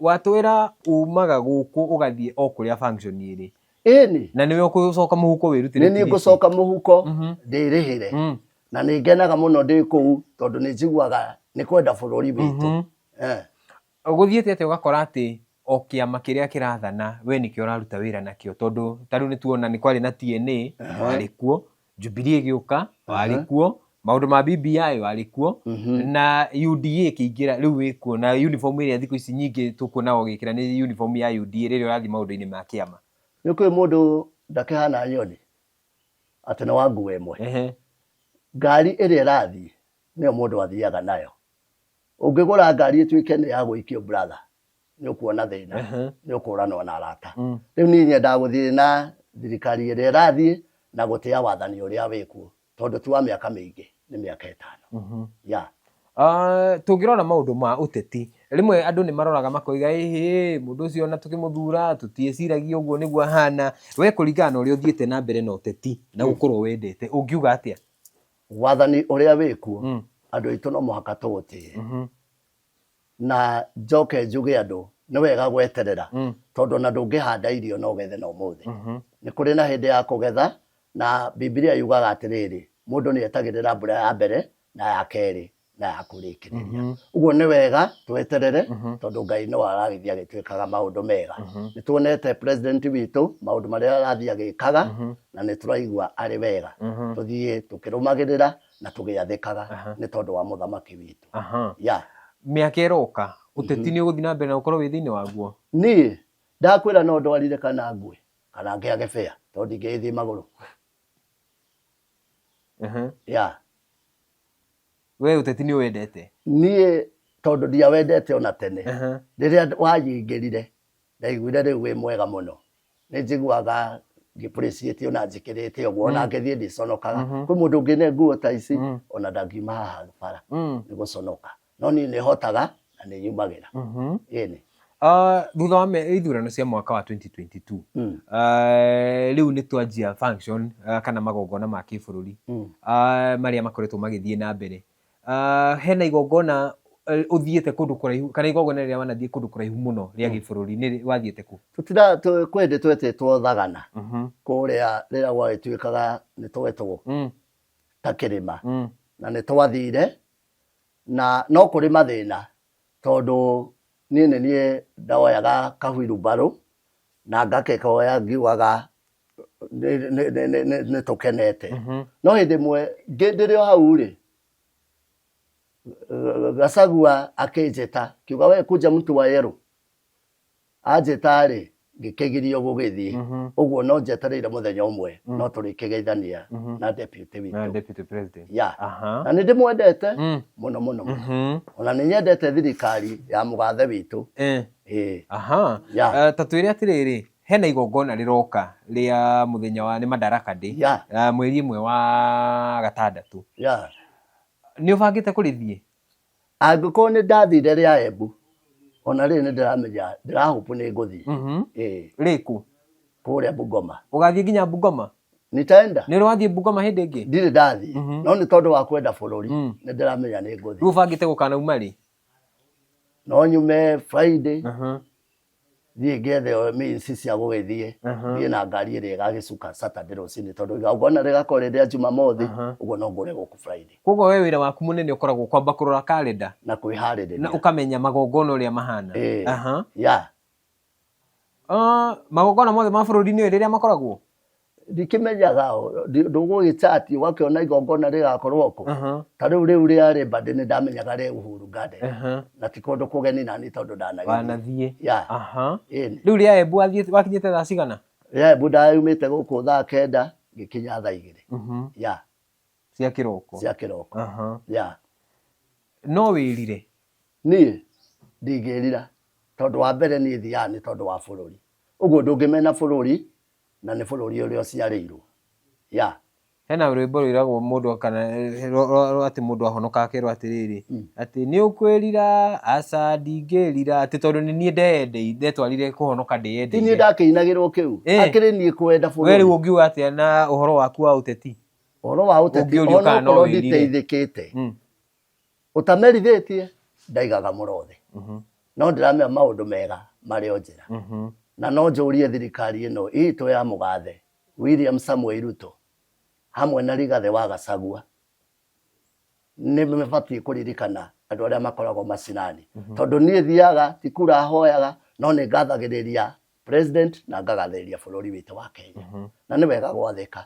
Watwĩra umaga gũkũ ũgathiĩ o kũrĩa function ĩrĩ ĩni na nĩwe ũgũcoka mũhuko wĩrutĩre? Nĩ ngũcoka mũhuko ndĩrĩhĩre na nĩ ngenaga mũno ndĩ kũu tondũ nĩ njiguaga nĩ kwenda bũrũri witũ. Ũgũthiĩte atĩ ũgakora atĩ o kĩama kĩrĩa kĩrathana we nĩkĩo ũraruta wĩra nakĩo tondũ tarĩu nĩ tuona nĩ kwarĩ na TNA warĩ kuo, Jubilee ĩgĩũka warĩ kuo, maũndũ ma BBI warĩ kuo na UDA kĩingĩra rĩu wĩ kuo na uniform ĩrĩa thikũ ici nyingĩ tũkuona ũgĩkĩra nĩ uniform ya UDA rĩrĩa ũrathiĩ maũndũ-inĩ ma kĩama. Nĩ kwĩ mũndũ ndakĩhana nyoni atĩ nĩ wa nguo ĩmwe. Ngari ĩrĩa ĩrathiĩ nĩyo mũndũ athiaga nayo. Ũngĩgũra ngari ĩtuĩke nĩ ya gũikio brother nĩ ũkuona thĩna nĩ ũkũranwo na arata. Rĩu niĩ nyendaga gũthiĩ na thirikari ĩrĩa ĩrathiĩ na gũtĩa wathani ũrĩa wĩkuo tondũ tu wa mĩaka mĩingĩ nĩ mĩaka 5. Tũngĩrora maũndũ ma ũteti rĩmwe andũ nĩ maroraga makoiga mũndũ ũcio ona tũkĩmũthura tũtiĩciragia ũguo nĩguo ahana. We kũringana na ũrĩa ũthiĩte na mbere na ũteti na gũkorwo wendete ũngiuga atĩa? Wathani ũrĩa wĩkuo andũ aitũ no mũhaka tũũtĩe na njoke njuge andũ nĩ wega gweterera tondũ na ndũngĩhanda irio no gethe na ũmũthĩ. Nĩ kũrĩ na hĩndĩ ya kũgetha na Biblia yugaga atĩrĩrĩ mũndũ nĩ etagĩrĩra mbura ya mbere na ya kerĩ na ya kũrĩkĩrĩria. Ũguo nĩ wega tweterere tondũ Ngai no aragĩthiĩ agĩtwĩkaga maũndũ mega. Nĩ tuonete president witũ maũndũ marĩa arathiĩ agĩkaga na nĩ tũraigua arĩ wega tũthiĩ tũkĩrũmagĩrĩra na tũgĩathĩkaga nĩ tondũ wa mũthamaki witũ. Mĩaka ĩroka ũteti nĩ ũgũthiĩ na mbere na ũkorwo wĩ thĩinĩ waguo? Niĩ ndakwĩra no ndwarire kana ngwe kana ngĩage bĩa tondũ ndingĩgĩthiĩ magũrũ. We ũteti nĩ wendete? Niĩ tondũ ndiawendete ona tene rĩrĩa wanyingĩrire ndaiguire rĩu wĩ mwega mũno nĩ njiguaga ngĩpreciate ona njĩkĩrĩte ũguo ona ngĩthiĩ ndiconokaga. Kwĩ mũndũ ũngĩ nĩ nguo ta ici ona ndangiuma haha bara nĩ gũconoka no niĩ nĩ hotaga na nĩ nyumagĩra. Thutha wa ithurano cia mwaka wa 2022 rĩu nĩ twanjia function kana magongona ma kĩbũrũri marĩa makoretwo magĩthiĩ na mbere. Hena igongona ũthiĩte kũndũ kũraihu kana igongona rĩrĩa wanathiĩ kũndũ kũraihu mũno rĩa gĩbũrũri nĩ wathiĩte kũ? Kwĩ hĩndĩ twetĩtwo Thagana kũrĩa rĩrĩa gwagĩtuĩkaga nĩ twetwo ta kĩrĩma na nĩ twathire na no kũrĩ mathĩna tondũ niĩ ndaoyaga kahuirubarũ na ngakĩkoya ngiugaga nĩ tũkenete. No hĩndĩ ĩmwe ndĩrĩ o hau rĩ Gachagua akĩnjĩta kiuga we kuja mtu wa yero anjĩta rĩ ngĩkĩgirio gũgĩthiĩ ũguo no njetereire mũthenya ũmwe no tũrĩkĩgeithania na deputy witũ deputy president. Na nĩ ndĩmwendete mũno mũno ona nĩ nyendete thirikari ya mũgathe witũ. Ta twĩre atĩrĩrĩ hena igongona rĩroka rĩa mũthenya wa nĩ Madaraka Day mweri 1 wa gatandatũ. Nĩ ũbangĩte kũrĩthiĩ? Angĩkorwo nĩ ndathire rĩa Embu ona ri ni ndiramenya ndirahupu ni nguthi riku kuria Bungoma ugathie nginya Bungoma nitaenda ni rwathie Bungoma hindi ingi ndiri ndathi no ni tondu wa kwenda bururi ni ndiramenya ni nguthi riu bangite gukana umari no nyume Friday thie ngethe means cia gugithie thie na ngari iri gagicuka Saturday rucini tondu igongona rigakore ria Jumamothi uguo no ngure guku Friday koguo we wira waku munene ukoragwo kwamba kurora calendar na kwihariria na ukamenya magongona uria mahana magongona mothe ma bururi-ini riria makoragwo ndikimenyaga ndugugichat wakiona igongona rigakorwo ku tariu riu riari bade ni ndamenyaga ri Uhuru Garden na ti kundu kugeni nani tondu ndanathie riu ria Embu wakinyite thaa cigana ria Embu ndayumite guku thaa 9 ngikinya thaa 2 cia kiroko no wirire nie ndigirira tondu wa mbere ni thia ni tondu wa bururi uguo ndungimena bururi na ni bururi uria ciareirwo hena rwimbo rwiragwo mundu kana ati mundu ahonoka akirwo atiriri ati ni ukwirira aca ndingirira ati tondu ni nie ndetwarire kuhonoka ndiyende ni ndakinagirwo kiu akiri nie kwenda bururi we ungiuga atia na uhoro waku wa uteti ona korwo nditeithikite utamerithitie ndaigaga murothe no ndiramenya maundu mega mari o njira na no njurie thirikari ino itu ya mugathe William Samuel Ruto hamwe na Rigathi wa Gachagua ni mebati kuririkana andu aria makoragwo macinani tondu nie thiaga tikura hoyaga no ni ngathagiriria president na ngagatheria bururi witu wa Kenya na ni wega gwathika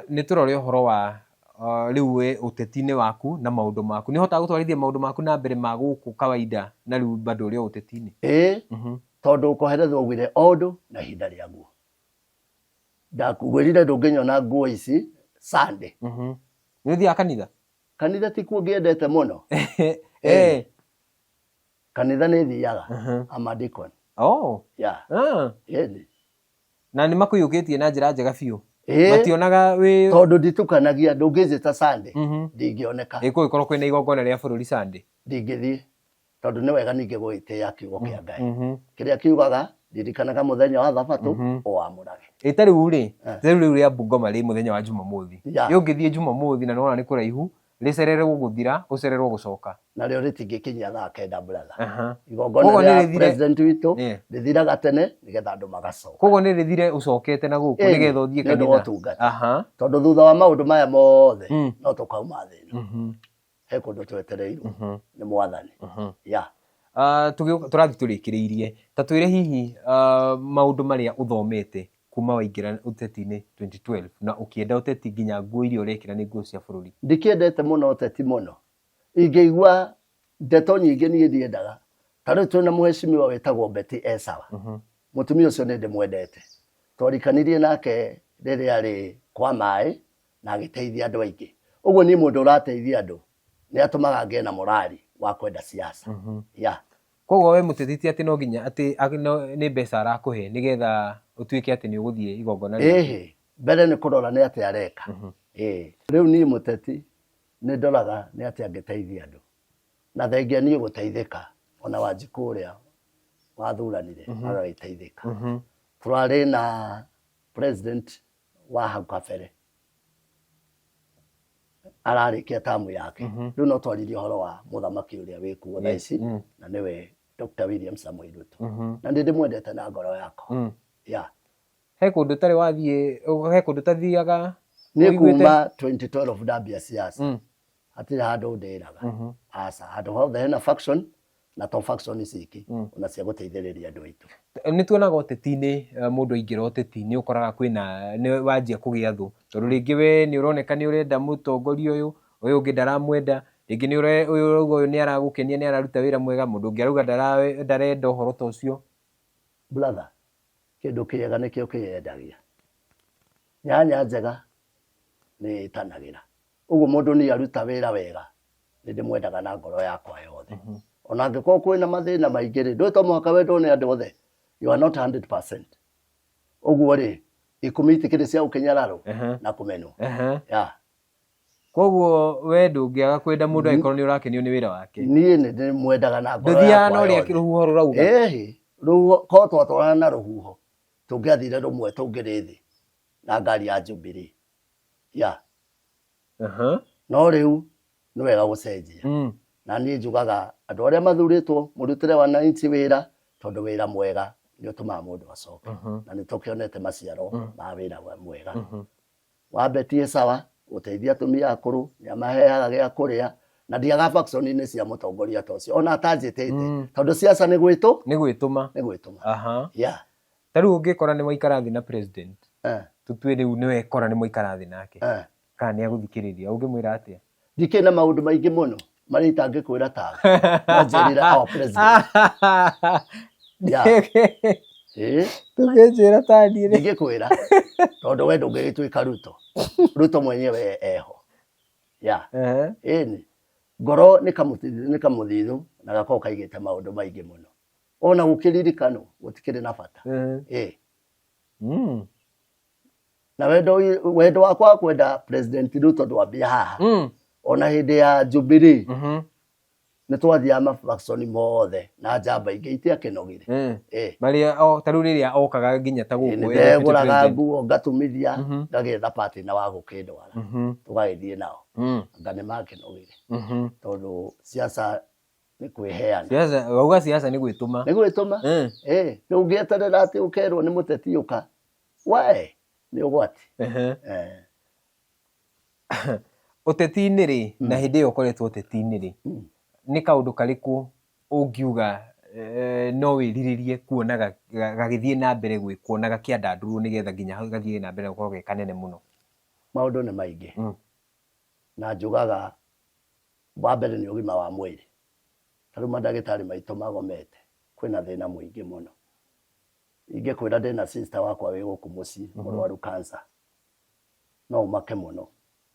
ni turore uhoro wa riu we uteti-ini waku na maundu maku ni hota gutwarithia maundu maku na mbere ma guku kawaida na riu bado uri uteti-ini tondu ukoherethwo gwire ondu na hinda ria guo ndakugwirire ndunginyona nguo ici Sunday ni uthia kanitha ti kuo ngiendete muno kanitha ni thiaga amadikon na ni makuyukitie na njira njega biu mationaga wi tondu nditukanagia ndungizita Sunday ndingioneka iko ikorwo kwina igongona ria bururi Sunday ndingithie tondu ni wega ninge gwitia kiugo kia Ngai kiria kiugaga ndirikanaga muthenya wa Thabatũ o amurage itari uri riu ria Bungoma ri muthenya wa Jumamothi yungithie Jumamothi na nona ni kuraihu ricerere guguthira ucererwo gucoka na rio ritingikinyia thaa 9 brother igongona ria president witu rithiraga tene nigetha andu magacoka koguo ni rithire ucokete na guku nigetha uthie kanitha tondu thutha wa maundu maya mothe no tukauma thina he kundu twetereirwo ni mwathani turathi turikiriirie ta twire hihi maundu maria uthomete kuma waingira uteti-ini 2012 na ukienda uteti nginya nguo iria urekira ni nguo cia bururi ndikiendete muno uteti muno ingeigua ndeto nyingi nie ndiendaga tariu twina muheshimiwa wetagwo Betty Esawa mutumia ucio ni ndimwendete twarikanirie nake riria ari kwa mai na agiteithia andu aingi uguo ni mundu urateithia andu ni atumaga ngie na morali wa kwenda siasa koguo we muteti ati no nginya ati ni mbeca arakuhe nigetha utuike ati ni uguthie igongona mbere ni kurora ni ati areka riu ni muteti ni ndoraga ni ati angeteithia andu na thengia ni guteithika ona Wanjikuria wathuranire agagiteithika turari na president wa hau kabere ararikia tamu yake riu no twaririe horo wa muthamaki uria wikuo thaa ici na niwe Dr. William Samuel Ruto na ndimwendete na ngoro yako he kundu tari wathie he kundu tathiaga ni kuma 2012 ndambia siasa hatiri handu ndiraga aca handu hothe hena faction na to faction iciki ona cia guteithiriria andu aitu ni tuonaga uteti-ini mundu aingira uteti-ini ukoraga kwina ni wanjia kugia thu tondu ringi we ni uroneka ni urenda mutongoria uyu ungi ndaramwenda ringi ni uyu ni aragukenia ni araruta wira mwega mundu ungi aruga ndarenda uhoro ta ucio brother kindu kiega nikio kiyendagia nyanya njega ni tanagira uguo mundu ni aruta wira wega ni ndimwendaga na ngoro yakwa yothe ona angĩkorwo kwĩna mathĩna maingĩ rĩ ndwĩ to mũhaka wendwo nĩ andũ othe you are not 100%. Ũguo rĩ ikũmi itikĩrĩ cia ũkenyararo na kũmenwo Koguo we ndũngĩaga kwenda mũndũ angĩkorwo nĩ ũrakenio nĩ wĩra wake. Niĩ nĩ ndĩmwendaga na ngoro yakwa yothe. Ndũthiaga na ũrĩa rũhuho rũrauga. Rũhuho korwo twatwarana na rũhuho tũngĩathire rũmwe tũngĩrĩ thĩ na ngari ya Jubilee. No rĩu nĩ wega gũcenjia. Na niĩ njugaga andũ arĩa mathurĩtwo mũrutĩre wananchi wĩra tondũ wĩra mwega nĩ ũtũmaga mũndũ acoke. Na nĩ tũkĩonete maciaro ma wĩra mwega. Wambetie sawa gũteithia atumia akũrũ nĩ amaheaga gĩa kũrĩa na ndiaga faction-inĩ cia mũtongoria ta ũcio ona atanjĩtĩte tondũ siasa nĩ gwĩtũma. Ta rĩu ũngĩkora nĩ mwaikara thĩ na president tũtue rĩu nĩ wekora nĩ mwaikara thĩ nake kana nĩ agũthikĩrĩria ũngĩmwĩra atĩa? Ndikĩrĩ na maũndũ maingĩ mũno marĩa itangĩkwĩra tawe no njĩrĩre our president. Tũngĩnjĩra ta niĩ ndingĩkwĩra tondũ we ndũngĩgĩtuĩka Ruto mwenyewe eho. Ĩni ngoro nĩ kamũthithũ na gakorwo kaigĩte maũndũ maingĩ mũno ona gũkĩririkanwo gũtikĩrĩ na bata. Na wendo wakwa kwenda president Ruto ndwambia haha. Ona hĩndĩ ya Jubilee nĩ twathiaga mafaction mothe na njamba ingĩ itiakĩnogire. Marĩa ta rĩu rĩrĩa okaga nginya ta gũkũ ndegũraga nguo ngatumithia ngagetha party na wa gũkĩndwara tũgagĩthiĩ nao anga nĩ makĩnogire tondũ siasa nĩ kwĩheana. Wauga siasa nĩ gwĩtũma. Rĩu ũngĩeterera atĩ ũkerwo nĩ mũteti ũka we nĩ ũgwati. Ũteti-inĩ rĩ na hĩndĩ ĩyo ũkoretwo ũteti-inĩ rĩ nĩ kaũndũ karĩkũ ũngiuga no wĩrirĩrie kuona gagĩthiĩ na mbere gwĩkwo na gakĩandandũrwo nĩgetha nginya gathiĩ na mbere gũkorwo ge kanene mũno? Maũndũ nĩ maingĩ na njugaga wa mbere nĩ ũgima wa mwĩrĩ. Ta rĩu mandagĩtarĩ maitũ magomete kwĩna thĩna mũingĩ mũno. Ingĩkwĩra ndĩna sister wakwa wĩ gũkũ mũciĩ mũrwaru cancer no ũmake mũno.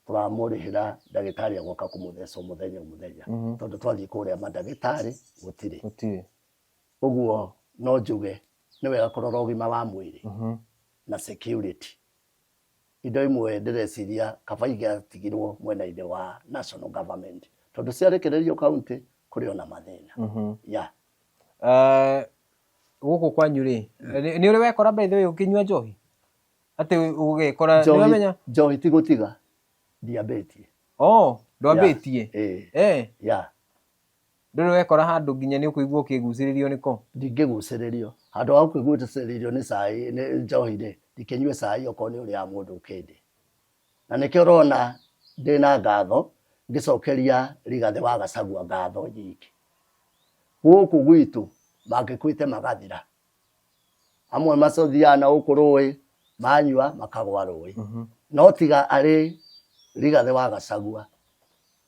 Tũramũrĩhĩra ndagĩtarĩ agoka kũmũtheca mũthenya tondũ twathiĩ kũrĩa mandagĩtarĩ gũtirĩ. Ũguo no njuge nĩ wega kũrora ũgima wa mwĩrĩ na security. Indo imwe ndĩreciria kaba igĩatigirwo mwena-inĩ wa national government tondũ ciarekererio county kũrĩ ona mathĩna. Gũkũ kwanyu rĩ nĩ ũrĩ wekora by the way ũkĩnyua njohi atĩ ũgekora nĩ wamenya njohi ti gũtiga diabetes. Ndwambĩtie? Ndũrĩ wekora handũ nginya nĩ ũkũigua ũkĩgucĩrĩrio nĩko? Ndingĩgucĩrĩrio handũ ha kũigucĩrĩrio nĩ cai nĩ njohi-rĩ ndikĩnyue cai okorwo nĩ ũrĩa mũndũ kĩndĩ. Na nĩkĩo ũrona ndĩna ngatho ngĩcokeria Rigathĩ wa Gachagua ngatho nyingĩ. Gũkũ gwitũ mangĩkwĩte magathira amwe macothiaga na gũkũ rũĩ manyua makagwa rũĩ no tiga arĩ Rigathĩ wa Gachagua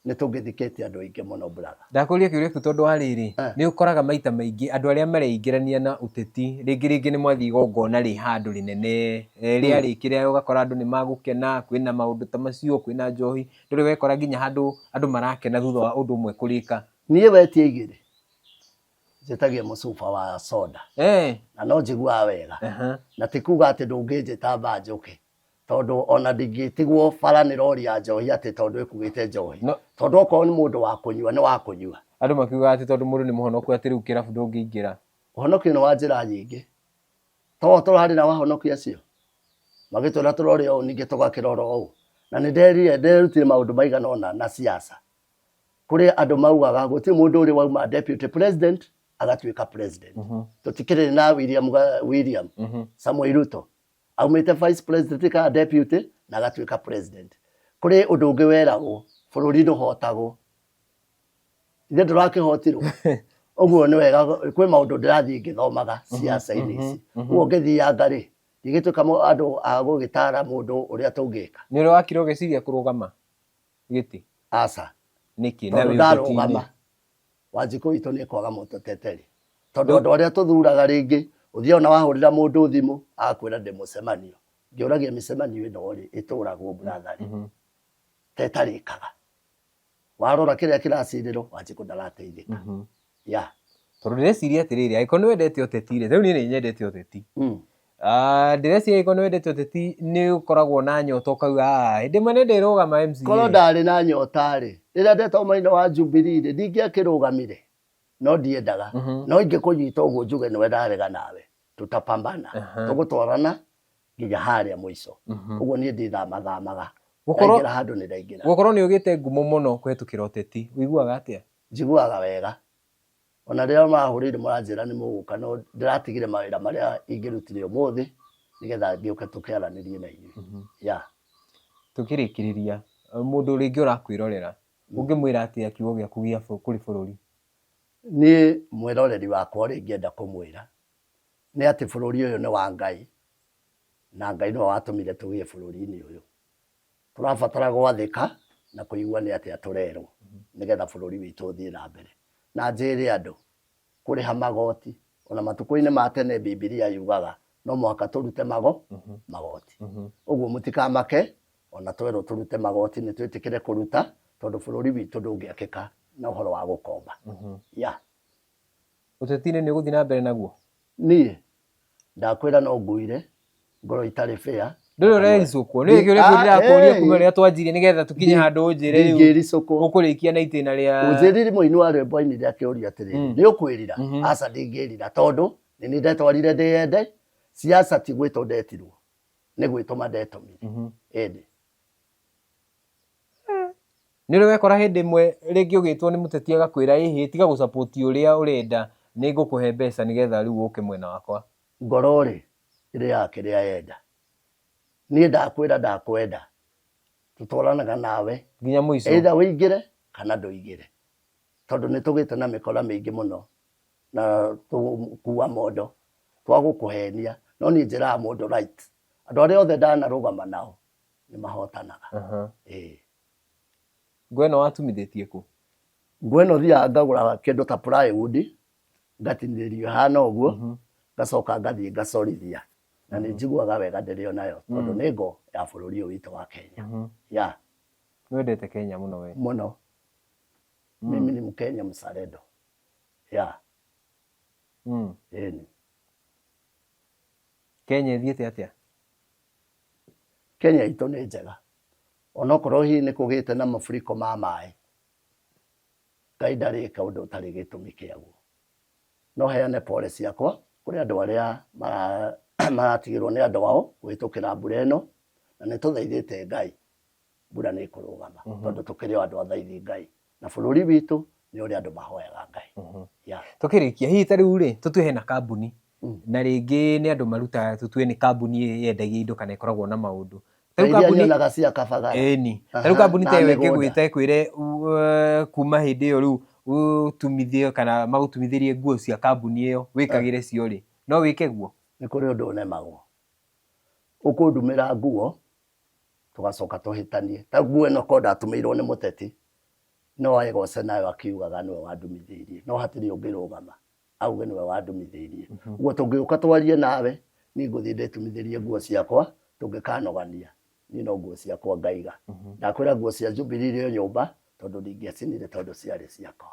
nĩ tũngĩthikĩtie andũ aingĩ mũno brother. Ndakũria kĩũria kĩu tondũ wa rĩrĩ nĩ ũkoraga maita maingĩ andũ arĩa mareingĩrania na ũteti rĩngĩ nĩ mwathiĩ igongona rĩ handũ rĩnene rĩarĩkĩrĩa ũgakora andũ nĩ magũkena kwĩna maũndũ ta macio kwĩna njohi. Ndũrĩ wekora nginya handũ andũ marakena thutha wa ũndũ ũmwe kũrĩka? Niĩ wetie igĩrĩ njĩtagia mũcuba wa soda na no njiguaga wega na ti kuga atĩ ndũngĩnjĩta mbanjũke tondũ ona ndingĩtigwo bara nĩ rori ya njohi atĩ tondũ ĩkuĩte njohi tondũ okorwo nĩ mũndũ wa kũnyua nĩ wa kũnyua. Andũ makiuga atĩ tondũ mũndũ nĩ mũhonoku atĩ rĩu kĩrabu ndũngĩingĩra. Ũhonokio nĩ wa njĩra nyingĩ to tũrarĩ na wahonokia acio magĩtwĩra tũrore ũũ ningĩ tũgakĩrora ũũ na nĩ nderutire maũndũ maigana ũna na siasa. Kũrĩ andũ maugaga gũtirĩ mũndũ ũrĩ wauma deputy president agatuĩka president. Tũtikĩrĩ na William Samuel Ruto aumĩte vice president kana deputy na agatuĩka president. Kũrĩ ũndũ ũngĩ weragwo bũrũri ndũhotagwo ithe ndũrakĩhotirwo. Ũguo nĩ wega kwĩ maũndũ ndĩrathiĩ ngĩthomaga siasa-inĩ ici. Ũguo ngĩthianga-rĩ ndingĩtuĩka andũ a gũgĩtara mũndũ ũrĩa tũngĩka. Nĩ ũrĩ wakira ũgĩciria kũrũgama gĩtĩ? Aca. Nĩkĩ na ndarũgama Wanjikũ witũ nĩ kwaga mũteteri tondũ andũ arĩa tũthuraga rĩngĩ ũthiĩ ona wahũrĩra mũndũ thimũ akwĩra ndĩ mũcemanio. Ngĩũragia mĩcemanio ĩno-rĩ ĩtũragwo brother tetarĩkaga. Warora kĩrĩa kĩracirĩrwo Wanjikũ ndarateithĩka. Tondũ ndĩreciria atĩrĩrĩ angĩkorwo nĩ wendete ũteti-rĩ rĩu niĩ nĩ nyendete ũteti Ndĩreciria ĩko nĩwendete ũteti nĩ ũkoragwo na nyota ũkauga hĩndĩ ĩmwe nĩndĩrũgama MCA. Korwo ndarĩ na nyota rĩ, rĩrĩa ndetoma-inĩ wa Jubilee rĩ, ndingĩakĩrũgamire, no ndiendaga. No ingĩkũnyita ũguo njuge nĩwe ndarega nawe, tutapambana, tũgũtwarana nginya harĩa mũico. Ũguo niĩ ndĩthamaga, ndaingĩra handũ nĩndaingĩra. Gũkorwo nĩũgĩte ngumo mũno kũhetũkĩra ũteti, ũiguaga atĩa? Njiguaga wega. Ona rĩrĩa mahũrĩire maranjĩra nĩ mũgũka, no ndĩratigire mawĩra marĩa ingĩrutire ũmũthĩ nĩgetha ngĩũke tũkĩaranĩrie na inyuĩ. Tũkĩrĩkĩrĩria, mũndũ rĩngĩ ũrakwĩrorera, ũngĩmwĩra atĩa kiugo gĩaku gĩa kũrĩ bũrũri? Niĩ mwĩroreri wakwa ũrĩa ingĩenda kũmwĩra nĩ atĩ bũrũri ũyũ nĩ wa Ngai, na Ngai nĩwe watũmire tũgĩe bũrũri-inĩ ũyũ. Tũrabatara gwathĩka na kũigua nĩ atĩa tũrerwo nĩgetha bũrũri witũ ũthiĩ na mbere. Na njĩre andũ kũrĩha magoti, ona matukũ-inĩ ma tene Bibilia yugaga no mũhaka tũrute magoti. Ũguo mũtikamake, ona twerwo tũrute magoti nĩ twĩtĩkĩre kũruta, tondũ bũrũri witũ ndũngĩakĩka na ũhoro wa gũkomba. Ũteti-inĩ nĩ ũgũthiĩ na mbere naguo? Niĩ ndakwĩra no nguire ngoro itarĩ fair. Ndũrĩ ũrericũkwo, nĩ kĩũria ndĩrakũria kuma rĩrĩa twanjirie nĩgetha tũkinye handũ ũnjĩre rĩu ũkũrĩkia na itĩna rĩa... Ũnjĩrire mũini wa rwĩmbo-inĩ rĩa kĩũria atĩrĩrĩ, nĩ ũkwĩrira? Aca ndingĩrira, tondũ nĩ niĩ ndetwarire ndĩyende, siasa ti gwĩtwo ndetirwo, nĩ gwĩtũma ndetumire. Ĩndĩ nĩ ũrĩ wekora hĩndĩ ĩmwe rĩngĩ ũgĩtwo nĩ mũteti agakwĩra ĩhĩ tiga gũcapoti ũrĩa ũrenda, nĩ ngũkũhe mbeca nĩgetha rĩu ũke mwena wakwa? Ngoro rĩ ĩrĩaga kĩrĩa yenda. Niĩ ndakwĩra ndakwenda, tũtwaranaga nawe nginya mũico, either wĩingĩre kana ndũingĩre, tondũ nĩ tũgĩte na mĩkora mĩingĩ mũno na tũkua mondo twa gũkũhenia, no niĩ njĩraga mũndũ right. Andũ arĩa othe ndanarũgama nao nĩ mahotanaga. Nguo ĩno watumithĩtie kũ? Nguo ĩno thiaga ngagũra kĩndũ ta plywood, ngatinĩrĩrio hana ũguo, ngacoka ngathiĩ ngacorithia, na nĩ njiguaga wega ndĩrĩ o nayo, tondũ nĩ ngo ya bũrũri ũyũ witũ wa Kenya. Nĩwendete Kenya mũno we? Mũno. Mimi ni Mkenya mzalendo. Kenya ĩthiĩte atĩa? Kenya itũ nĩ njega. Onokorwo hihi nĩ kũgĩte na mafuriko ma maĩ, Ngai ndarĩka ũndũ ũtarĩ gĩtũmi kĩaguo. No heane pole ciakwa kũrĩ andũ arĩa maratigĩrwo nĩ andũ ao kũhĩtũkĩra mbura ĩno, na nĩ tũthaithĩte Ngai mbura nĩ ĩkũrũgama, tondũ tũkĩrĩ o andũ athaithi Ngai, na bũrũri witũ nĩ ũrĩa andũ mahoyaga Ngai. Tũkĩrĩkia hihi ta rĩu rĩ, tũtue hena kambuni na rĩngĩ nĩ andũ marutaga, tũtue nĩ kambuni yendagia indo kana ĩkoragwo na maũndũ. Nyonaga cia kabagara. Rĩu kambuni ta ĩyo ĩkĩgwĩta ĩkwĩre kuma hĩndĩ ĩyo rĩu ũtumithie kana magũtumithĩrie nguo cia kambuni ĩyo wĩkagĩre cio rĩ, no wĩke guo? Nĩ kũrĩ ũndũ ũnemagwo. Ũkũndumĩra nguo tũgacoka tũhĩtanie. Ta nguo ĩno korwo ndatũmĩirwo nĩ mũteti, no aĩgoce nayo akiugaga nĩwe wandumithĩirie, no hatirĩ ũngĩrũgama auge nĩwe wandumithĩirie. Ũguo tũngĩũka twarie nawe, niĩ ngũthiĩ ndĩtumithĩrie nguo ciakwa, tũngĩkanogania niĩ no nguo ciakwa ngaiga. Ndakwĩra nguo cia Jubilee irĩ o nyũmba, tondũ ndingĩacinire tondũ ciarĩ ciakwa.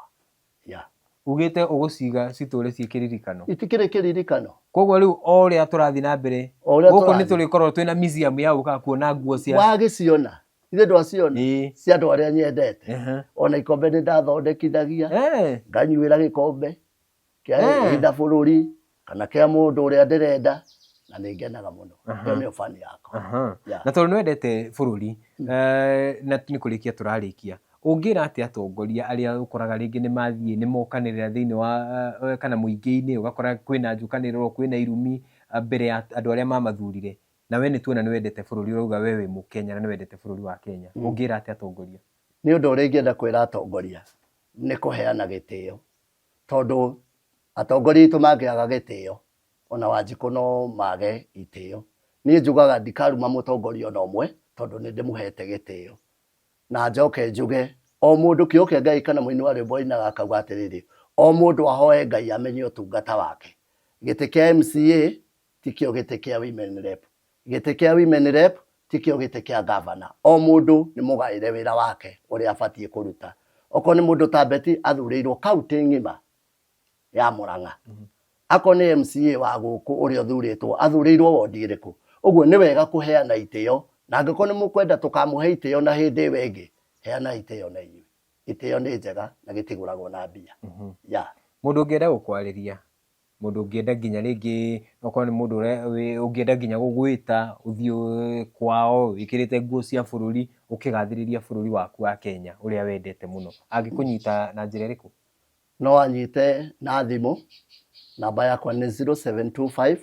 Ugĩte ũgũciga citũre ciĩ kĩririkano? Itikĩrĩ kĩririkano. Koguo rĩu o ũrĩa tũrathiĩ na mbere gũkũ nĩ tũrĩkorwo twĩna museum ya gũka kuona nguo cia... Wagĩciona ithe ndwaciona cia andũ arĩa nyendete. Ona ikombe nĩ ndathondekithagia, nganyuĩra gĩkombe kĩa ihinda bũrũri kana kĩa mũndũ ũrĩa ndĩrenda, na nĩ ngenaga mũno. Ĩyo nĩyo bani yakwa. Na tondũ nĩwendete bũrũri na nĩ kũrĩkia tũrarĩkia, ũngĩra atĩ atongoria arĩa ũkoraga rĩngĩ nĩ mathiĩ nĩ mokanĩrĩra thĩinĩ wa kana mũingĩ-inĩ, ũgakora kwĩna njũkanĩrĩro, kwĩna irumi mbere ya andũ arĩa mamathurire, na we nĩtuona nĩwendete bũrũri, ũrauga we wĩ Mũkenya na nĩwendete bũrũri wa Kenya, ũngĩra atĩ atongoria? Nĩ ũndũ ũrĩa ingĩenda kwĩra atongoria nĩ kũheana gĩtĩo, tondũ atongoria aitũ mangĩaga gĩtĩo ona Wanjikũ no mage itĩo. Niĩ njugaga ndikaruma mũtongoria ona ũmwe, tondũ nĩ ndĩmũhete gĩtĩo, na njoke njuge o mũndũ kĩoke Ngai, kana mũini wa rwĩmbo oinaga akauga atĩrĩrĩ, o mũndũ ahoe Ngai amenye ũtungata wake. Gĩtĩ kĩa MCA tikĩo gĩtĩ kĩa women rep, gĩtĩ kĩa women rep tikĩo gĩtĩ kĩa governor. O mũndũ nĩ mũgaĩre wĩra wake ũrĩa abatiĩ kũruta. Okorwo nĩ mũndũ ta Betty athurĩirwo kaunti ng'ima ya Murang'a, ako nĩ MCA wa gũkũ ũrĩa ũthurĩtwo athurĩirwo wondi ĩrĩkũ. Ũguo nĩ wega kũheana itĩo, na angĩkorwo nĩ mũkwenda tũkamũhe itĩo na hĩndĩ ĩyo ĩngĩ, heana itĩo na inyuĩ. Itĩo nĩ njega na gĩtigũragwo na mbia. Mũndũ ũngĩenda gũkwarĩria, mũndũ ũngĩenda nginya rĩngĩ okorwo nĩ mũndũ ũngĩenda nginya gũgwĩta ũthiĩ kwao wĩkĩrĩte nguo cia bũrũri ũkĩgathĩrĩria bũrũri waku wa Kenya ũrĩa wendete mũno, angĩkũnyita na njĩra ĩrĩkũ? No anyite na thimũ, namba yakwa nĩ 0725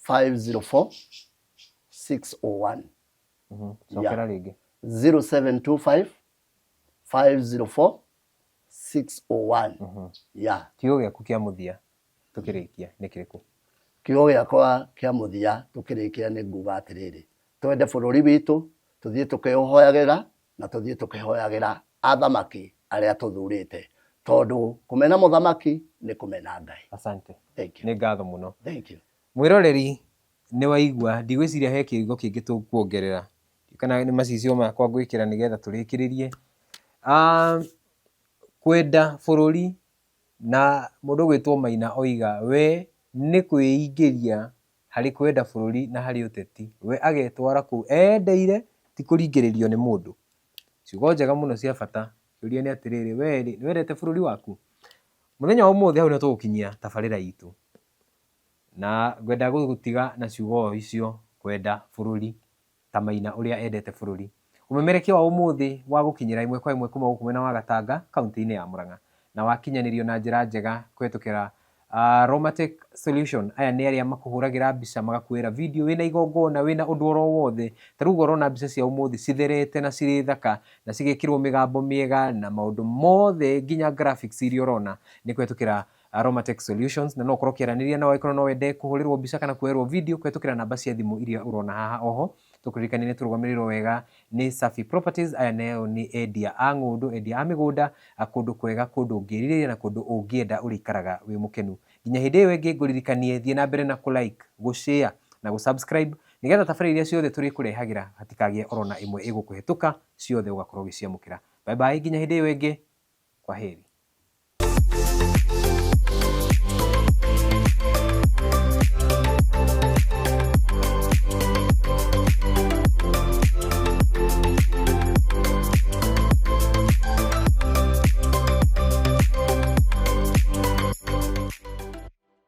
504 601. Cokera rĩngĩ. 0725 504 601. Kiugo gĩaku kĩa mũthia tũkĩrĩkia nĩ kĩrĩkũ? Kiugo gĩakwa kĩa mũthia tũkĩrĩkia nĩ nguga atĩrĩrĩ, twende bũrũri witũ, tũthiĩ tũkĩhoyagĩra na tũthiĩ tũkĩhoyagĩra athamaki arĩa tũthurĩte, tondũ kũmena mũthamaki nĩ kũmena Ngai. Asante. Thank you. Nĩ ngatho mũno. Thank you. Mwĩroreri nĩ waigua, ndigwĩciria he kĩugo kĩngĩ tũkuongerera kana nĩ macicio makwa ngwĩkĩra nĩgetha tũrĩkĩrĩrie. Kwenda bũrũri na mũndũ gwĩtwo Maina oiga we nĩ kwĩingĩria harĩ kwenda bũrũri na harĩ ũteti, we agetwara kũu endeire ti kũringĩrĩrio nĩ mũndũ. Ciugo njega mũno cia bata. Kĩũria nĩ atĩrĩrĩ, we nĩ wendete bũrũri waku? Mũthenya wa ũmũthĩ hau nĩ tũgũkinyia tabarĩra itũ, na ngwenda gũgũtiga na ciugo icio, kwenda bũrũri ta Maina ũrĩa endete bũrũri. Umemerekia wa ũmũthĩ wa gũkinyĩra 1 kwa 1 kuma gũkũ mwena wa Gatanga kaunti-inĩ ya Murang'a, na wakinyanĩrio na njĩra njega kũhetũkĩra Romatech Solution. Aya nĩ arĩa makũhũragĩra mbica magakuĩra video wĩna igongona, wĩna ũndũ oro wothe. Ta rĩu ũrona mbica cia ũmũthĩ citherete na cirĩ thaka na cigĩkĩrwo mĩgambo mĩega na maũndũ mothe nginya graphics iria ũrona nĩ kũhetũkĩra Romatech Solutions. Na no ũkorwo ũkĩaranĩria nao angĩkorwo no wende kũhũrĩrwo mbica kana kuoerwo video kũhetũkĩra namba cia thimũ iria ũrona haha. Oho tũkũririkanie nĩ tũrũgamĩrĩirwo wega nĩ Safi Properties. Aya nao nĩ endia a ng'ũndũ, endia a mĩgũnda, kũndũ kwega, kũndũ ũngĩrirĩria na kũndũ ũngĩenda ũrĩikaraga wĩ mũkenu. Nginya hĩndĩ ĩyo ĩngĩ ngũririkanie thiĩ na mbere na kũ-like, gũ-share na gũ-subscribe nĩgetha tabarĩra iria ciothe tũrĩkũrehagĩra hatikagĩe orona ĩmwe ĩgũkũhetũka, ciothe ũgakorwo ũgĩciamũkĩra. Bye bye, nginya hĩndĩ ĩyo ĩngĩ, kwaheri.